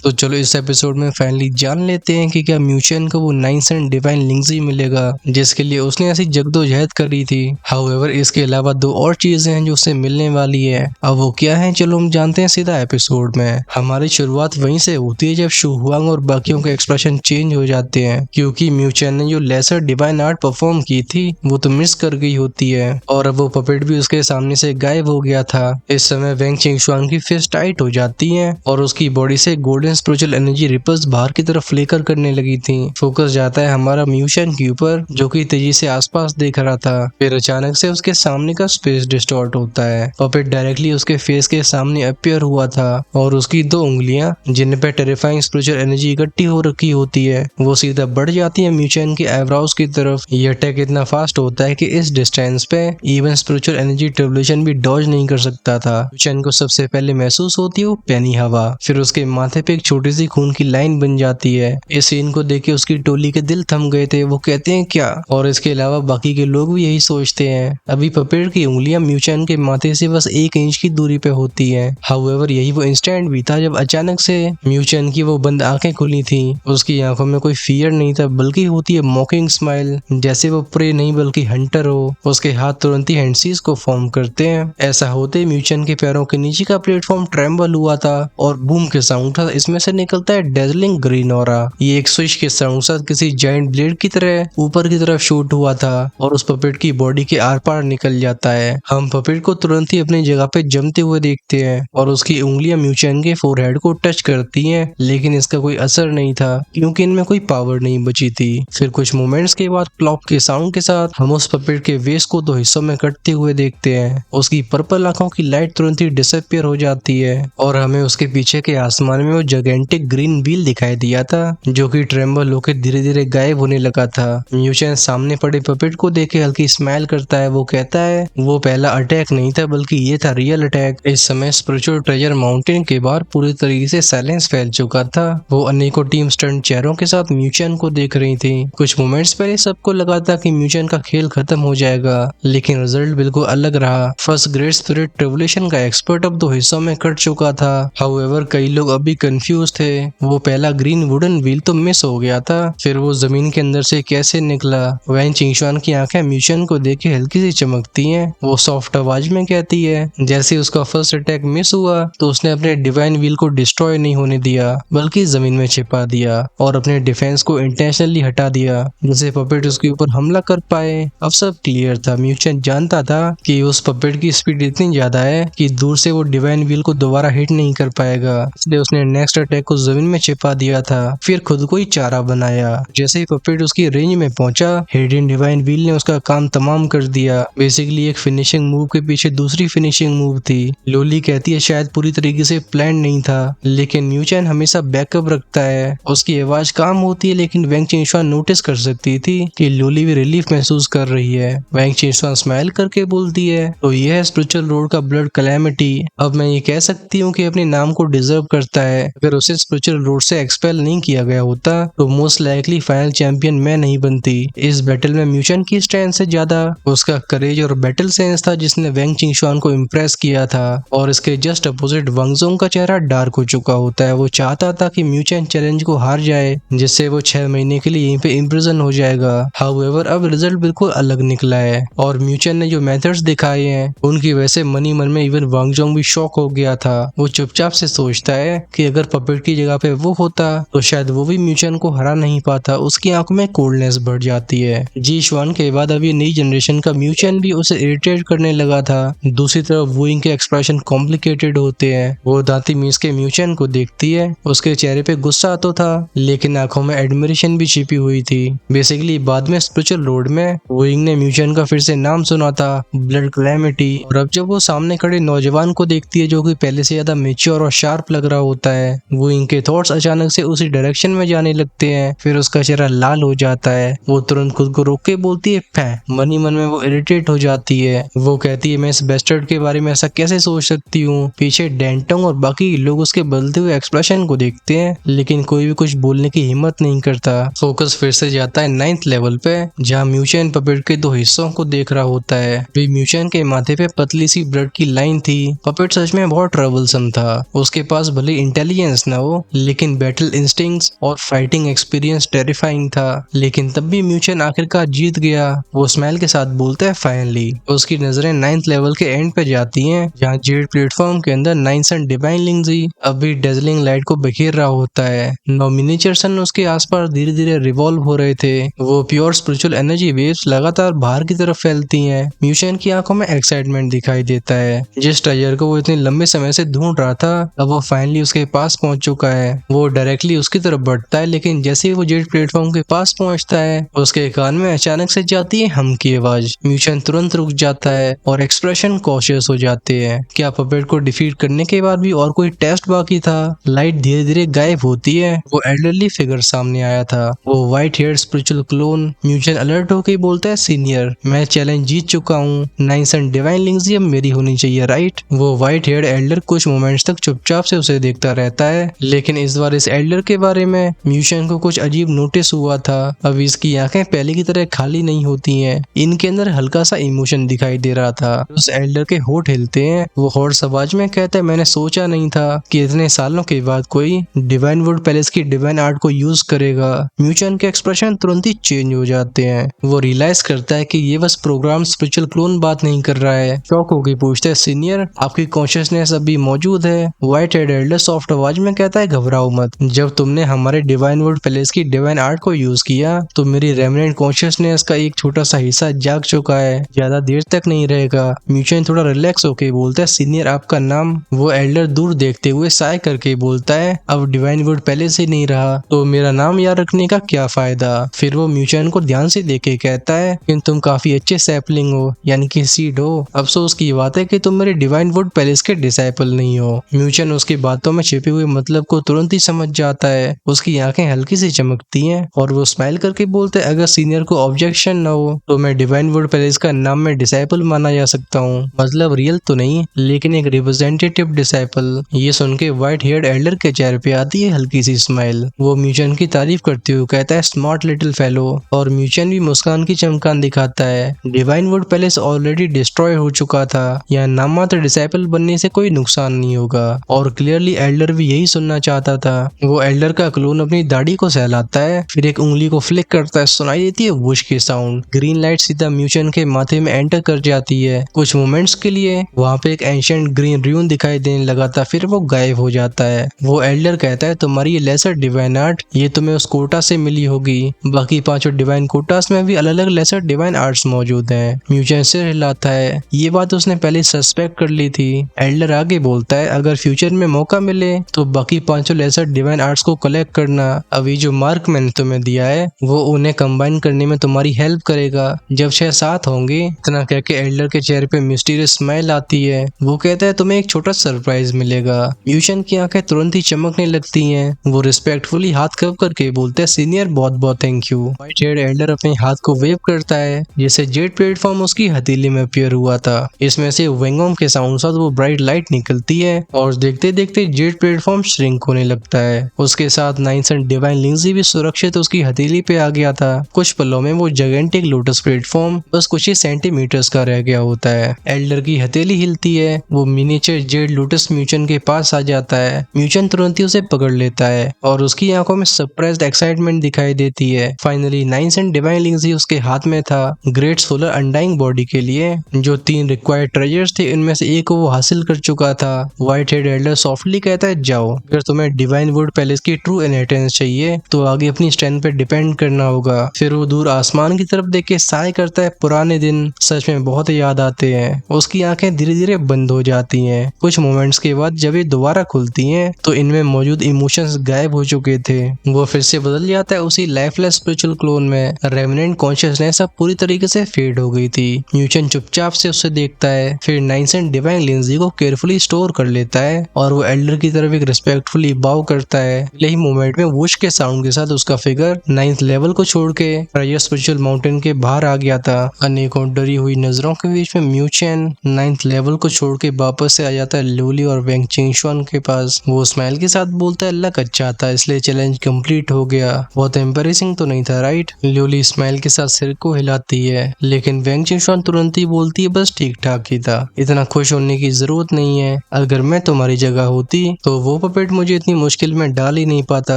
तो चलो इस एपिसोड में फाइनली जान लेते हैं कि क्या म्यूचियन को वो 9 डिवाइन लिंक्स ही मिलेगा जिसके लिए उसने ऐसी जद्दोजहद करी थी। हाउएवर इसके अलावा 2 और चीजें हैं जो उसे मिलने वाली है। अब वो क्या है, चलो हम जानते हैं सीधा एपिसोड में। हमारी शुरुआत वहीं से होती है जब शु हुआंग और बाकियों के एक्सप्रेशन चेंज हो जाते हैं, क्योंकि म्यूचियन ने जो लेसर डिवाइन आर्ट परफॉर्म की थी वो तो मिस कर गई होती है और अब वो पपेट भी उसके सामने से गायब हो गया था। इस समय वेंग चिंगशुआन की फिस्ट टाइट हो जाती है और उसकी बॉडी से गोल्डन स्पिरिचुअल एनर्जी रिपल्स बाहर की तरफ फ्लिकर करने लगी थी। फोकस जाता है हमारा म्यूचियन के ऊपर जो कि तेजी से आसपास देख रहा था। फिर अचानक से उसके सामने का स्पेस डिस्टॉर्ट होता है। पपेट डायरेक्टली उसके फेस के सामने अपीयर हुआ था और उसकी 2 उंगलियां जिन पे टेरिफाइंग स्पिरिचुअल एनर्जी इकट्ठी हो रखी होती है वो सीधा बढ़ जाती है म्यूचियन के आईब्रोज की तरफ। यह अटैक इतना फास्ट होता है कि इस डिस्टेंस पे इवन स्पिरिचुअल एनर्जी ट्रिब्यूलेशन भी डॉज नहीं कर सकता था। म्यूचियन को सबसे पहले महसूस होती है वो पैनी हवा, फिर उसके माथे पे एक छोटी सी खून की लाइन बन जाती है। इस सीन को देख के उसकी टोली के दिल थम गए थे। वो कहते हैं क्या, और इसके अलावा बाकी के लोग भी यही सोचते हैं। अभी पपेट की उंगलियां म्यूचियन के माथे से बस 1 इंच की दूरी पे होती है। हाउएवर यही वो इंस्टेंट भी था जब अचानक से म्यूचियन की वो बंद आंखें खुली थी। उसकी आंखों में कोई फियर नहीं था बल्कि होती है मॉकिंग स्माइल, जैसे वो प्रे नहीं बल्कि हंटर हो। उसके हाथ तुरंत ही हैंडसीज को फॉर्म करते हैं। ऐसा होते म्यूचियन के पैरों के नीचे का प्लेटफॉर्म ट्रेम्बल हुआ था और बूम के साउंड था। इसमें से निकलता है डेजलिंग ग्रीन ऑरा। ये एक स्विच के साउंड साथ किसी जायंट ब्लेड की तरह ऊपर की तरफ शूट हुआ था और उस पपेट की बॉडी के आर पार निकल जाता है। हम पपेट को तुरंत ही अपनी जगह पे जमते हुए देखते हैं और उसकी उंगलियां म्यूचियन के फोरहेड को टच करती हैं, लेकिन इसका कोई असर नहीं था क्योंकि इनमें कोई पावर नहीं बची थी। फिर कुछ मोमेंट्स के बाद क्लॉक के साउंड के साथ हम उस पपेट के वेस्ट को 2 हिस्सों में कटते हुए देखते हैं। उसकी पर्पल आंखों की लाइट तुरंत ही डिसअपियर हो जाती है और हमें उसके पीछे के आसमान में वो जायंटिक ग्रीन व्हील दिखाई दिया था जो कि ट्रेम्बल होकर धीरे धीरे गायब होने लगा था। म्यूचियन सामने पड़े पपेट को देख के हल्की स्माइल करता है। वो कहता है वो पहला अटैक नहीं था बल्कि ये था रियल अटैक। इस समय स्पिरिचुअल ट्रेजर माउंटेन के बाहर पूरी तरीके से साइलेंस फैल चुका था। वो अनेकों टीम स्टंट चेहरों के साथ म्यूचियन को देख रही थी। कुछ मोमेंट्स पहले सबको लगा था कि म्यूचियन का खेल खत्म हो जाएगा, लेकिन रिजल्ट बिल्कुल अलग रहा। फर्स्ट ग्रेड स्पिरिट ट्रिब्यूलेशन का एक्सपर्ट अब 2 हिस्सों में कट चुका था। हाउएवर कई लोग अभी कंफ्यूज थे। वो पहला ग्रीन वुडन व्हील तो मिस हो गया था, फिर वो जमीन के अंदर से कैसे निकला। वेंग चिंगशुआन की आंखें म्यूचियन को देख के हल्की सी चमकती हैं। वो सॉफ्ट आवाज में कहती है जैसे उसका फर्स्ट अटैक मिस हुआ तो उसने अपने डिवाइन व्हील को डिस्ट्रॉय नहीं होने दिया बल्कि जमीन में छिपा दिया और अपने डिफेंस को इंटेंशनली हटा दिया जिससे पपेट उसके ऊपर हमला कर पाए। अब सब क्लियर था। म्यूचियन जानता था कि उस पपेट की स्पीड इतनी ज्यादा है कि दूर से वो डिवाइन व्हील को दोबारा हिट नहीं कर पाएगा, इसलिए उसने नेक्स्ट अटैक को जमीन में छिपा दिया था। फिर खुद को ही चारा बनाया। जैसे ही पपेट उसकी रेंज में पहुंचा, हिडन डिवाइन व्हील ने उसका काम तमाम कर दिया। बेसिकली एक फिनिशिंग मूव के पीछे दूसरी फिनिशिंग मूव थी। लोली कहती है शायद पूरी तरीके से प्लान नहीं था, लेकिन म्यूचियन हमेशा बैकअप रखता है। उसकी आवाज काम होती है लेकिन वेंग चिंगशुआन नोटिस कर सकती थी कि लोली भी रिलीफ महसूस कर रही है। वेंग चिंगशुआन स्माइल करके बोलती है तो यह है स्पिरिचुअल रोड का ब्लड कैलेमिटी। अब मैं ये कह सकती हूँ कि अपने नाम को डिजर्व करता है। अगर उसे स्पिरिचुअल रोड से एक्सपेल नहीं किया गया होता तो मोस्ट लाइकली फाइनल चैंपियन मैं नहीं बनती। इस बैटल में म्यूचियन की स्ट्रेंथ से ज्यादा उसका करेज और बैटल सेंस था जिसने वेंग चिंगशुआन को इम्प्रेस किया था। और इसके जस्ट अपोजिट वांग जोंग का चेहरा डार्क हो चुका होता है। वो चाहता था कि म्यूचियन चैलेंज को हार जाए जिससे वो 6 महीने के लिए यहीं पे इम्प्रिजन हो जाएगा। हाउएवर अब रिजल्ट बिल्कुल अलग निकला है और म्यूचियन ने जो मेथड्स दिखाए हैं उनकी वजह से मन ही मन में इवन वांग जोंग भी शॉक हो गया था। वो चुपचाप से सोचता है कि अगर पपेट की जगह पे वो होता तो शायद वो भी म्यूचियन को हरा नहीं पाता। उसकी आंखों में कोल्डनेस बढ़ जाती है। जी शुआन के बाद अब ये नई जनरेशन का म्यूचियन भी उसे इरिटेट करने लगा था। दूसरी तरफ वुइंग के एक्सप्रेशन कॉम्प्लिकेटेड होते हैं। वो दांती मीस के म्यूचियन को देखती है। उसके चेहरे पे गुस्सा तो था लेकिन आंखों में एडमिरेशन भी छिपी हुई थी। बेसिकली बाद में स्पिरिचुअल रोड में वुइंग ने म्यूचियन का फिर से नाम सुना था, ब्लड कैलेमिटी। और अब जब वो सामने खड़े नौजवान को देखती है जो कि पहले से ज्यादा मैच्योर और शार्प लग रहा होता है, वुइंग के थॉट्स अचानक से उसी डायरेक्शन में जाने लगते हैं। फिर उसका चेहरा लाल हो जाता है। वो तुरंत खुद को रोक के बोलती है फै। मन ही मन में वो इरिटेट हो जाती है। वो कहती है मैं इस बेस्टर्ड के बारे में ऐसा कैसे सोच सकती हूँ। पीछे डेंटोंग और बाकी लोग उसके बदलते हुए एक्सप्रेशन को देखते हैं लेकिन कोई भी कुछ बोलने की हिम्मत नहीं करता। फोकस फिर से जाता है 9th लेवल पे जहाँ म्यूचियन पपेट के 2 हिस्सों को देख रहा होता है। म्यूचियन के माथे पे पतली सी ब्लड की लाइन थी। पपेट सच में बहुत ट्रबलसम था। उसके पास भले इंटेलिजेंस वीकनेस न हो, लेकिन बैटल इंस्टिंक्ट्स और फाइटिंग एक्सपीरियंस टेरिफाइंग था। लेकिन तब भी म्यूचन आखिरकार जीत गया। वो स्माइल के साथ बोलता है फाइनली। उसकी नजरें 9th लेवल के एंड पे जाती हैं, जहाँ जेड प्लेटफॉर्म के अंदर 9th सन डिवाइन लिंग्जी अभी डेजलिंग लाइट को बिखेर रहा होता है। 9 मिनिएचर सन उसके आसपास धीरे धीरे रिवॉल्व हो रहे थे। वो प्योर स्पिरिचुअल एनर्जी वेव्स लगातार बाहर की तरफ फैलती हैं। म्यूचन की आंखों में एक्साइटमेंट दिखाई देता है। जिस ट्रेजर को वो इतने लंबे समय से ढूंढ रहा था, अब वो फाइनली उसके पास पहुंच चुका है। वो डायरेक्टली उसकी तरफ बढ़ता है, लेकिन जैसे ही वो जेट प्लेटफॉर्म के पास पहुंचता है, उसके कान में अचानक से जाती है हम की आवाज। म्यूचन तुरंत रुक जाता है और एक्सप्रेशन कॉशियस हो जाते हैं। क्या पपेट को डिफीट करने के बाद भी और कोई टेस्ट बाकी था? लाइट धीरे धीरे गायब होती है। वो एल्डरली फिगर सामने आया था, वो व्हाइट हेयर स्पिरिचुअल क्लोन। म्यूचन अलर्ट होकर बोलता है सीनियर, मैं चैलेंज जीत चुका हूँ। 9th सन डिवाइन लिंग्जी अब मेरी होनी चाहिए, राइट? वो व्हाइट हेयर एल्डर कुछ मोमेंट्स तक चुपचाप से उसे देखता रहता है, लेकिन इस बार इस एल्डर के बारे में म्यूचन को कुछ अजीब नोटिस हुआ था। अब इसकी आंखें पहले की तरह खाली नहीं होती हैं, इनके अंदर हल्का सा इमोशन दिखाई दे रहा था। उस एल्डर के होठ हिलते हैं। वो होठ आवाज में कहता है, मैंने सोचा नहीं था कि इतने सालों के बाद कोई डिवाइन वुड पैलेस की डिवाइन आर्ट को यूज करेगा। म्यूचन के एक्सप्रेशन तुरंत ही चेंज हो जाते हैं। वो रियलाइज करता है कि ये बस प्रोग्राम स्पिरिचुअल क्लोन बात नहीं कर रहा है। शॉक होकर पूछता है, सीनियर आपकी कॉन्शियसनेस अभी मौजूद है? व्हाइट हेड एल्डर सॉफ्ट आवाज में कहता है, घबराओ मत। जब तुमने हमारे डिवाइन वुड पैलेस की डिवाइन आर्ट को यूज किया तो मेरी रेमिनेंट कॉन्शियसनेस का एक छोटा सा हिस्सा जाग चुका है, ज्यादा देर तक नहीं रहेगा। म्यूचन थोड़ा रिलैक्स होके बोलता है, सीनियर आपका नाम? वो एल्डर दूर देखते हुए साय करके बोलता है, अब डिवाइन वुड पैलेस ही नहीं रहा तो मेरा नाम याद रखने का क्या फायदा? फिर वो म्यूचन को ध्यान से देखे कहता है कि तुम काफी अच्छे सैपलिंग हो, यानी कि सीड हो। अफसोस की बात है कि तुम मेरे डिवाइन वुड पैलेस के डिसाइपल नहीं हो। म्यूचन उसकी बातों में छिपे हुए मतलब को तुरंत ही समझ जाता है। उसकी आंखें हल्की सी चमकती हैं और वो स्माइल करके बोलते हैं, अगर सीनियर को ऑब्जेक्शन न हो तो मैं डिवाइन वुड पैलेस का नाम में डिसाइपल माना जा सकता हूँ। मतलब रियल तो नहीं, लेकिन एक रिप्रेजेंटेटिव डिसाइपल। ये सुन के व्हाइट हेयर्ड एल्डर के चेहरे पे आती है हल्की सी स्माइल। वो म्यूचन की तारीफ करते हुए कहता है, स्मार्ट लिटिल फेलो। और म्यूचन भी मुस्कान की चमकान दिखाता है। Divine would palace already destroy हो चुका था, यहाँ नाममात्र डिसाइपल बनने से कोई नुकसान नहीं होगा। और क्लियरली एल्डर भी यही सुनना चाहता था। वो एल्डर का क्लोन अपनी दाढ़ी को सहलाता है, फिर एक उंगली को फ्लिक करता है, सुनाई देती है वुश की साउंड। ग्रीन लाइट सीधा म्यूचन के माथे में एंटर कर जाती है। कुछ मोमेंट्स के लिए वहाँ पे एक एंशिएंट ग्रीन र्यून दिखाई देने लगा था, फिर वो गायब हो जाता है। वो एल्डर कहता है, तुम्हारी ये लेसर डिवाइन आर्ट ये तुम्हें उस कोटा से मिली होगी, बाकी 5 डिवाइन कोटास में भी अलग अलग लेसर डिवाइन आर्ट्स मौजूद हैं। म्यूचन सिर हिलाता है, ये बात उसने पहले सस्पेक्ट कर ली थी। एल्डर आगे बोलता है, अगर फ्यूचर में मौका मिले तो बाकी 5 लेसर डिवाइन आर्ट्स को कलेक्ट करना। अभी जो मार्क मैंने तुम्हें दिया है वो उन्हें कंबाइन करने में तुम्हारी हेल्प करेगा जब 6-7 होंगे। इतना कह के एल्डर के चेहरे पे मिस्टीरियस स्माइल आती है। वो कहता है, तुम्हें एक छोटा सरप्राइज मिलेगा। म्यूचन की आंखें तुरंत ही चमकने लगती हैं। वो रिस्पेक्टफुली हाथ कव करके बोलते हैं, सीनियर बहुत बहुत thank you. White heard Elder अपने हाथ को वेव करता है जैसे जेट प्लेटफॉर्म उसकी हथेली में अपीयर हुआ था। इसमें से वेंगोम के साउंड साथ वो ब्राइट लाइट निकलती है और देखते देखते जेट प्लेटफॉर्म श्रिंक होने लगता है। उसके साथ 9th सन डिवाइन लिंग्जी भी सुरक्षित उसकी हथेली पे आ गया था। कुछ पलों में वो जायंटिक लोटस प्लेटफॉर्म बस कुछ ही सेंटीमीटर्स का रह गया होता है। एल्डर की हथेली हिलती है। वो मिनिएचर जेड लोटस म्यूचन के पास आ जाता है। म्यूचन तुरंत ही उसे पकड़ लेता है और उसकी आंखों में सरप्राइज्ड एक्साइटमेंट दिखाई देती है। फाइनली 9th सन डिवाइन लिंग्जी उसके हाथ में था। ग्रेट सोलर अनडाइंग बॉडी के लिए जो 3 रिक्वायर्ड ट्रेजर्स थे, इनमें से एक को वो हासिल कर चुका था। व्हाइट हेड एल्डर सॉफ्टली कहता है, जाओ। अगर तुम्हें डिवाइन वुड पैलेस की ट्रू इनहेरिटेंस चाहिए तो आगे अपनी स्ट्रेंथ पे डिपेंड करना होगा। फिर वो दूर आसमान की तरफ देख के साय करता है, पुराने दिन सच में बहुत याद आते हैं। उसकी आंखें धीरे धीरे बंद हो जाती हैं। कुछ मोमेंट्स के बाद जब ये दोबारा खुलती हैं तो इनमें मौजूद इमोशंस गायब हो चुके थे। वो फिर से बदल जाता है उसी लाइफलेस स्पिरिचुअल क्लोन में। रेमिनेंट कॉन्शियसनेस अब पूरी तरीके से फेड हो गई थी। म्यूचन चुपचाप से उसे देखता है, फिर 9th सन डिवाइन लिंग्जी को केयरफुली स्टोर कर लेता है और वो एल्डर की तरफ एक रिस्पेक्टफुली बाउ करता है। यही मोमेंट में वुश के साउंड के साथ उसका फिगर 9th लेवल को छोड़ के ट्रेजर स्पिरिचुअल माउंटेन के बाहर आ गया था। अनेकों डरी हुई नजरों के बीच में म्यूचन 9th लेवल को छोड़ के वापस से आ जाता है ल्यूली और वेंग चिंगशुआन के पास। वो स्माइल के साथ बोलता है, लक अच्छा था इसलिए चैलेंज कंप्लीट हो गया। बहुत एम्बैरेसिंग तो नहीं था, राइट? ल्यूली स्माइल के साथ सिर को हिलाती है, लेकिन वेंग चिंगशुआन तुरंत ही बोलती है, बस ठीक ठाक ही था, इतना खुश होने की जरूरत नहीं है। अगर मैं तुम्हारी जगह होती तो वो पपेट मुझे इतनी मुश्किल में डाल ही नहीं पाता।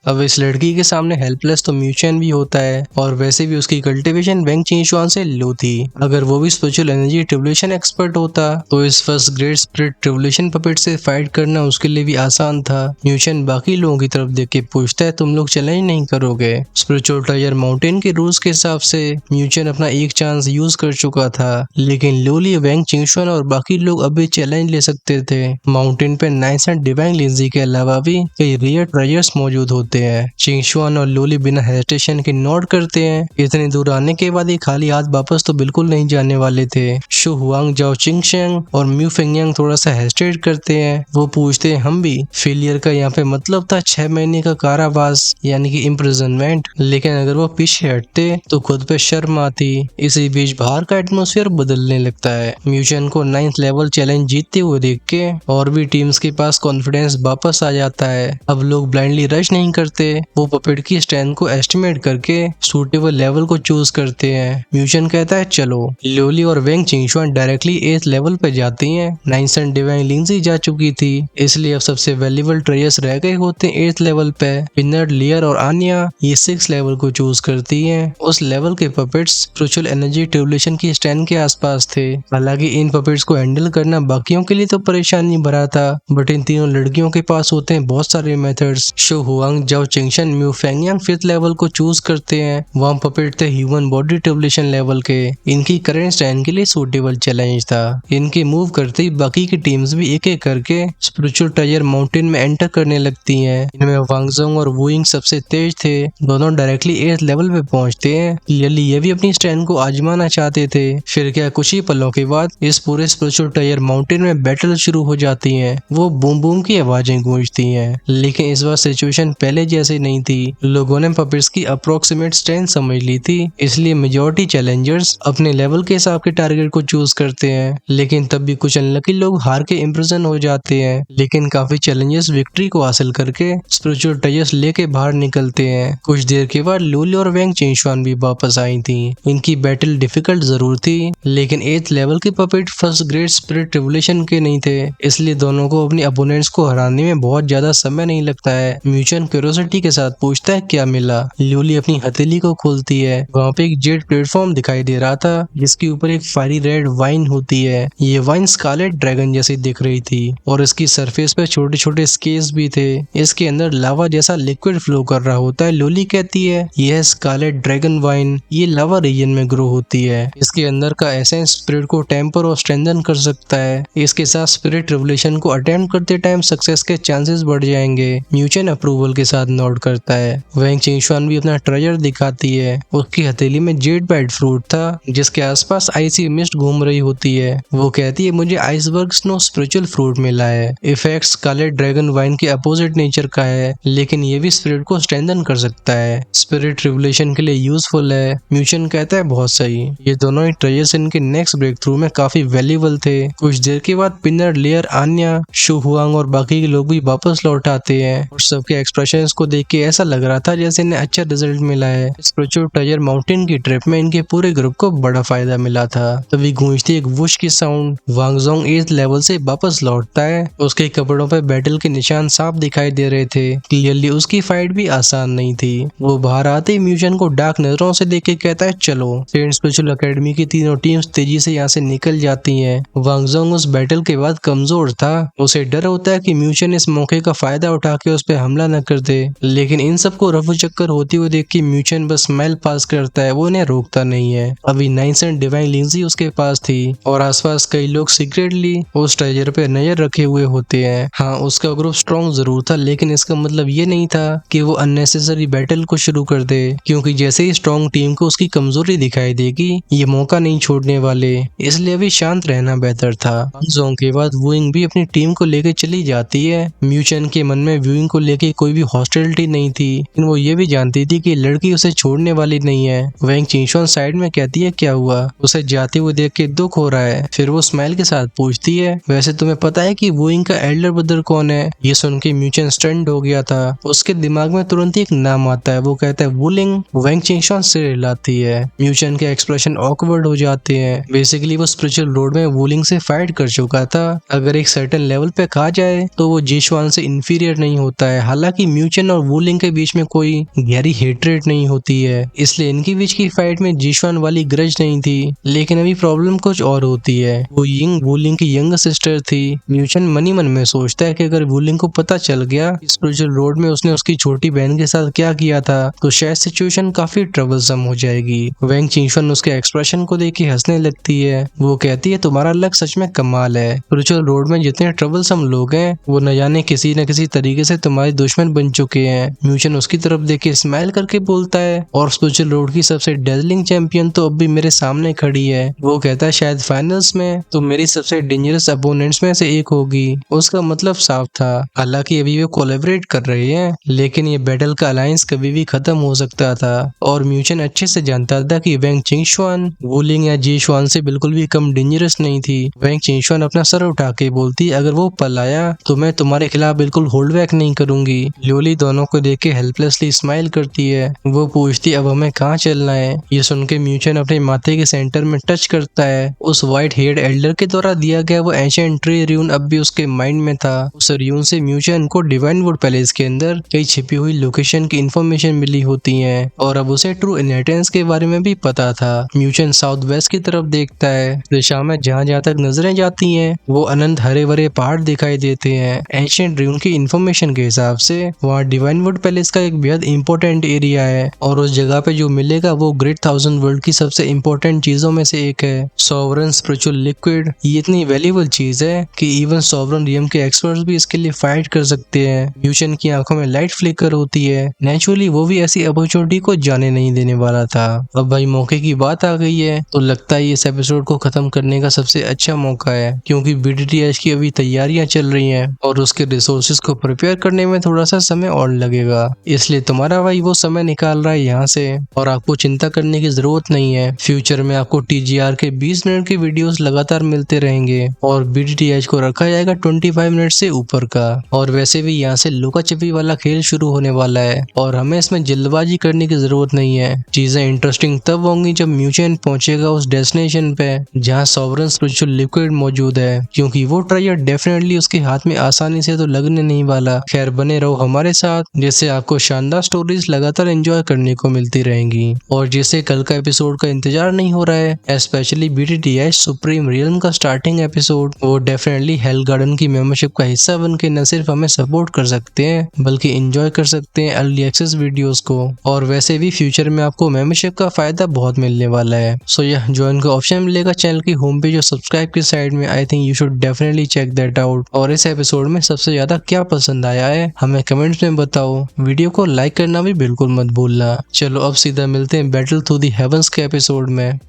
अब इस लड़की के सामने हेल्पलेस तो म्यूचेन भी होता है, और वैसे भी उसकी कल्टीवेशन वेंग चिंगशुआन से लो थी। अगर वो भी स्पिरिचुअल एनर्जी ट्रिब्यूलेशन एक्सपर्ट होता तो इस first grade spirit tribulation puppet से फाइट करना उसके लिए भी आसान था। म्यूचेन बाकी लोगों की तरफ देख के पूछता है, तुम लोग चैलेंज नहीं करोगे? स्पिरिचुअल टाइगर माउंटेन के रूल्स के हिसाब से म्यूचेन अपना एक चांस यूज कर चुका था, लेकिन लोली, वेंग चिंगशुआन और बाकी लोग अभी चैलेंज ले सकते थे। माउंटेन पे नाइस एंड डिवाइन लिंजी के अलावा भी कई रेयर ट्रेजर्स मौजूद होते हैं। चिंगशुआन और लोली बिना हेजिटेशन के नोट करते हैं। इतनी दूर आने के बाद ही खाली हाथ वापस तो बिल्कुल नहीं जाने वाले थे। शु हुआंग, जाओ चिंगशेंग और म्यू फेंगयांग थोड़ा सा हेजिटेट करते हैं। वो पूछते हैं, हम भी? फेलियर का यहाँ पे मतलब था 6 महीने का कारावास यानी कि इम्प्रिजनमेंट, लेकिन अगर वो पीछे हटते तो खुद पे शर्म आती। इसी बीच बाहर का एटमोसफियर बदलने लगता है। म्यूचेन को 9th लेवल चैलेंज जीतते हुए देख के और भी टीम्स के पास कॉन्फिडेंस वापस आ जाता है। अब लोग ब्लाइंडली रश नहीं करते, वो पपेट की स्ट्रेंथ को एस्टिमेट करके सूटेबल लेवल को चूज करते हैं। म्यूचेन कहता है चलो। लोली और वेंग चिंगशुआन डायरेक्टली 8th लेवल पे जाती हैं। 9th एंड डिवाइन लिंजी जा चुकी थी, इसलिए अब सबसे वैल्यूएबल ट्रेजर्स रह गए होते हैं 8th लेवल पे। पिनर, लियर और आनिया ये 6th लेवल को चूज करती हैं। उस लेवल के पपेट्स स्पिरिचुअल एनर्जी ट्रिब्यूलेशन की स्ट्रेंथ के आसपास थे। हालांकि इन पपेट्स को हैंडल करना बाकियों के लिए तो परेशानी भरा था, बट इन तीनों लड़कियों के पास होते हैं बहुत सारे मेथड्स। शो हुआंग, जाओ चिंगशन, म्यू फेंगयांग 5th लेवल को चूज करते हैं। वहाँ पपेट थे ह्यूमन बॉडी ट्रिब्यूलेशन लेवल के। इनकी करंट स्ट्रेंथ के लिए सूटेबल चैलेंज था। इनके मूव करते ही बाकी की टीम्स भी एक एक करके स्पिरिचुअल टाइगर माउंटेन में एंटर करने लगती हैं। इनमें वांगजोंग और वुइंग सबसे तेज थे। दोनों डायरेक्टली 8th लेवल पे पहुंचते हैं। क्लियरली ये भी अपनी स्ट्रेंथ को आजमाना चाहते थे। फिर क्या, कुछ ही पलों के बाद इस पूरे स्पिरिचुअल टाइगर माउंटेन में बैटल शुरू हो जाती हैं। वो बूम बूम की आवाजें गूंजती हैं, लेकिन इस बार सिचुएशन पहले जैसे नहीं थी। लोगों ने पपेट्स की अप्रोक्सीमेट स्ट्रेंथ समझ ली थी, इसलिए मेजॉरिटी चैलेंजर्स अपने लेवल के हिसाब के टारगेट को चूज करते हैं। लेकिन तब भी कुछ अनलकी लोग हार के इम्प्रिजन हो जाते हैं। लेकिन काफी चैलेंजर्स विक्ट्री को हासिल करके स्पिरिचुअल टाइगर्स लेके बाहर निकलते हैं। कुछ देर के बाद लोली और वेंग चिंगशुआन भी वापस आई थी। इनकी बैटल डिफिकल्ट जरूर थी, लेकिन 8th लेवल के puppet first grade spirit tribulation के नहीं थे, इसलिए दोनों को अपने अपोनेंट्स को हराने में बहुत ज्यादा समय नहीं लगता है। म्यूचुअल क्यूरियोसिटी के साथ पूछता है क्या मिला। लोली अपनी हथेली को खोलती है। वहाँ पे एक जेट प्लेटफॉर्म दिखाई दे रहा था, जिसके ऊपर एक फायरी रेड वाइन होती है। ये वाइन स्कारलेट ड्रैगन जैसी दिख रही थी और इसकी सरफेस पे छोटे छोटे स्केल्स भी थे। इसके अंदर लावा जैसा लिक्विड फ्लो कर रहा होता है। लोली कहती है यह स्कारलेट ड्रैगन वाइन ये लावा रीजन में ग्रो होती है। इसके अंदर का एसेंस स्पिरिट को टेम्पर और स्ट्रेंथन कर सकता है। इसके साथ स्पिरिट रिवोल्यूशन को अटेम्प्ट करते टाइम सक्सेस के चांसेस बढ़ जाएंगे। म्यूचुअल अप्रूवल के साथ नोट करता है। वेंग चिंगशुआन भी अपना ट्रेजर दिखाती है। उसकी हथेली में जेड बैड फ्रूट था, जिसके आसपास आइसी मिस्ट घूम रही होती है। वो कहती है मुझे आइसबर्ग स्नो स्पिरिचुअल फ्रूट मिला है। इफेक्ट स्कारलेट ड्रैगन वाइन के अपोजिट नेचर का है, लेकिन ये भी स्पिरिट को स्ट्रेंथन कर सकता है। स्पिरिट रिवोल्यूशन के लिए यूजफुल है। म्यूचुअल कहता है बहुत सही। ये दोनों ही ट्रेजर्स इनके नेक्स्ट ब्रेक थ्रू में काफी वैल्यूएबल थे। कुछ देर के बाद पिनर, लेयर, आन्या, शु हुआंग और बाकी के लोग भी वापस लौट आते हैं और सबके एक्सप्रेशंस को देख के ऐसा लग रहा था जैसे इन्हें अच्छा रिजल्ट मिला है। स्पिरिचुअल टाइगर माउंटेन की ट्रिप में इनके पूरे ग्रुप को बड़ा फायदा मिला था। तभी गूंजती एक वुश की साउंड। वांगजोंग 8th लेवल से वापस लौटता है। उसके कपड़ों पे बैटल के निशान साफ दिखाई दे रहे थे। क्लियरली उसकी फाइट भी आसान नहीं थी। वो बाहर आते ही म्यूचुअल को डार्क नजरों से देख के कहता है चलो। सेंट स्पिरिचुअल एकेडमी की तीनों टीम्स तेजी से यहाँ से निकल जाती हैं। वांगजोंग उस बैटल के बाद कमजोर था। उसे डर होता है कि म्यूचुअल इस मौके का फायदा उठा के उस पर हमला न कर दे, लेकिन इन सबको रफू चक्कर होती हुई देख के म्यूचुअल बस स्माइल पास करता है। वो इन्हें रोकता नहीं है। अभी 9th एंड डिवाइन लिंजी उसके पास थी और आसपास कई लोग सीक्रेटली उस ट्रेजर पे नजर रखे हुए होते हैं। हाँ, उसका ग्रुप स्ट्रॉन्ग जरूर था, लेकिन इसका मतलब ये नहीं था कि वो अननेसेसरी बैटल को शुरू कर दे, क्योंकि जैसे ही स्ट्रॉन्ग टीम को उसकी कमजोरी दिखाई देगी ये मौका नहीं छोड़ने वाले। इसलिए अभी शांत रहना बेहतर था। जोंग के बाद वुइंग भी अपनी टीम को लेकर चली जाती है। म्यूचुअल के मन में वुइंग को लेकर कोई भी हॉस्टिलिटी नहीं थी, लेकिन वो ये भी जानती थी कि लड़की उसे छोड़ने वाली नहीं है। वेंग चिंगशुआन साइड में कहती है क्या हुआ, उसे जाते हुए देख के दुख हो रहा है। फिर वो स्माइल के साथ पूछती है वैसे तुम्हें पता है कि वुइंग का एल्डर ब्रदर कौन है? ये सुन के म्यूचुअल स्टंट हो गया था। उसके दिमाग में तुरंत एक नाम आता है। वो कहता है वुलिंग। वेंग चिंगशुआन सिर हिलाती है। म्यूचुअल के एक्सप्रेशन ऑकवर्ड हो जाते हैं। बेसिकली वो स्पिरिचुअल रोड में वुलिंग से फाइट कर चुका था। अगर एक सर्टेन लेवल पे खा जाए तो वो जीशुआन से इंफीरियर नहीं होता है। हालांकि म्यूचेन और वुलिंग के बीच में कोई गहरी हेट्रेड नहीं होती है, इसलिए इनके बीच की फाइट में जीशुआन वाली ग्रज नहीं थी। लेकिन अभी प्रॉब्लम कुछ और होती है। वो यिंग वुलिंग की यंग सिस्टर थी। म्यूचेन मनी मन में सोचता है कि अगर वुलिंग को पता चल गया स्पिरिचुअल रोड में उसने उसकी छोटी बहन के साथ क्या किया था तो शायद सिचुएशन काफी ट्रबलसम हो जाएगी। वैंग चिंगशन उसके एक्सप्रेशन को देख के हंसने लगती है। वो कहती है तुम्हारा लक सच में कमाल है। स्पिरिचुअल रोड में जितने ट्रबलसम लोग हैं वो न जाने किसी न किसी तरीके से तुम्हारे दुश्मन बन चुके हैं। म्यूचेन उसकी तरफ देख के स्माइल करके बोलता है और स्पिरिचुअल रोड की सबसे डेजलिंग चैंपियन तो अब भी मेरे सामने खड़ी है। वो कहता है शायद फाइनल्स में तो मेरी सबसे डेंजरस अपोनेंट्स में से एक होगी। उसका मतलब साफ था। हालांकि अभी वो कोलैबोरेट कर रहे हैं लेकिन ये बैटल का अलायंस कभी भी खत्म हो सकता था। और म्यूचेन अच्छे से जानता था कि वैंग चिंगशुआन वुलिंग या जीशुआन से बिल्कुल भी कम डेंजरस नहीं थी। वैंग चिंगशुआन अपना सर उठा के बोलती अगर वो पलाया तो मैं तुम्हारे खिलाफ बिल्कुल होल्ड बैक नहीं करूंगी। ल्योली दोनों को देख के हेल्पलेसली स्माइल करती है। वो पूछती अब हमें कहाँ चलना है। ये सुन के म्यूचेन अपने माथे के सेंटर में टच करता है। उस व्हाइट हेयर्ड एल्डर के द्वारा दिया गया वो एंशिएंट ट्री र्यून अब भी उसके माइंड में था। उस र्यून से म्यूचेन को डिवाइन वुड पैलेस के अंदर कई छिपी हुई लोकेशन की इंफॉर्मेशन मिली होती है और अब उसे ट्रू इनहेरिटेंस के बारे में भी पता था। म्यूचेन साउथ वेस्ट की तरफ देखता है। दिशा में जहाँ जहाँ तक नजरें जाती हैं वो अनंत हरे भरे पहाड़ दिखाई देते हैं। एंशिएंट र्यून की इंफॉर्मेशन के हिसाब से वहाँ डिवाइन वुड पैलेस का एक बेहद इंपॉर्टेंट एरिया है और उस जगह पे जो मिलेगा वो ग्रेट थाउजेंड वर्ल्ड की सबसे इंपॉर्टेंट चीजों में से एक है सॉवरन स्पिरिचुअल लिक्विड। ये इतनी वैल्यूएबल चीज है कि इवन सॉवरन रियम के एक्सपर्ट्स भी इसके लिए फाइट कर सकते हैं। म्यूचेन की आंखों में लाइट फ्लिकर होती है। नेचुरली वो भी ऐसी अपॉर्चुनिटी को जाने नहीं देने वाला था। अब भाई मौके की बात आ गई है तो लगता है इस एपिसोड को खत्म करने का सबसे अच्छा मौका है क्योंकि बीटीटीएच की अभी तैयारियां चल रही हैं और उसके रिसोर्सेज को प्रिपेयर करने में थोड़ा सा समय और लगेगा। इसलिए तुम्हारा भाई वो समय निकाल रहा है यहाँ से और आपको चिंता करने की जरूरत नहीं है। फ्यूचर में आपको टीजीआर के 20 मिनट के वीडियोस लगातार मिलते रहेंगे और बीटीटीएच को रखा जाएगा 25 मिनट से ऊपर का। और वैसे भी यहाँ से लुका छिपी वाला खेल शुरू होने वाला है और हमें इसमें जल्दबाजी करने की जरूरत नहीं है। चीजें इंटरेस्टिंग तब होंगी जब म्यूचेन पहुंचेगा उस डेस्टिनेशन पे जहाँ सॉवरन स्पिरिचुअल लिक्विड मौजूद है क्योंकि वो ट्रायर डेफिनेटली उसके हाथ में आसानी से तो लगने नहीं वाला। खैर बने रहो हमारे साथ जिससे आपको शानदार स्टोरीज लगातार एंजॉय करने को मिलती रहेंगी और जिसे कल का एपिसोड का इंतजार नहीं हो रहा है स्पेशली बीटीटीएच सुप्रीम रियल्म का स्टार्टिंग एपिसोड वो डेफिनेटली हेल गार्डन की मेंबरशिप का हिस्सा बन के न सिर्फ हमें सपोर्ट कर सकते हैं बल्कि एंजॉय कर सकते हैं अर्ली एक्सेस वीडियोस को। और वैसे भी फ्यूचर में आपको मेंबरशिप का फायदा बहुत मिलने वाला है। सो यह ज्वाइन का ऑप्शन मिलेगा चैनल की होम पेज और सब्सक्राइब की साइड में। I think you should definitely check that out. और इस एपिसोड में सबसे ज्यादा क्या पसंद आया है हमें कमेंट्स में बताओ। वीडियो को लाइक करना भी बिल्कुल मत भूलना। चलो अब सीधा मिलते हैं बैटल थ्रू दी हेवंस के एपिसोड में।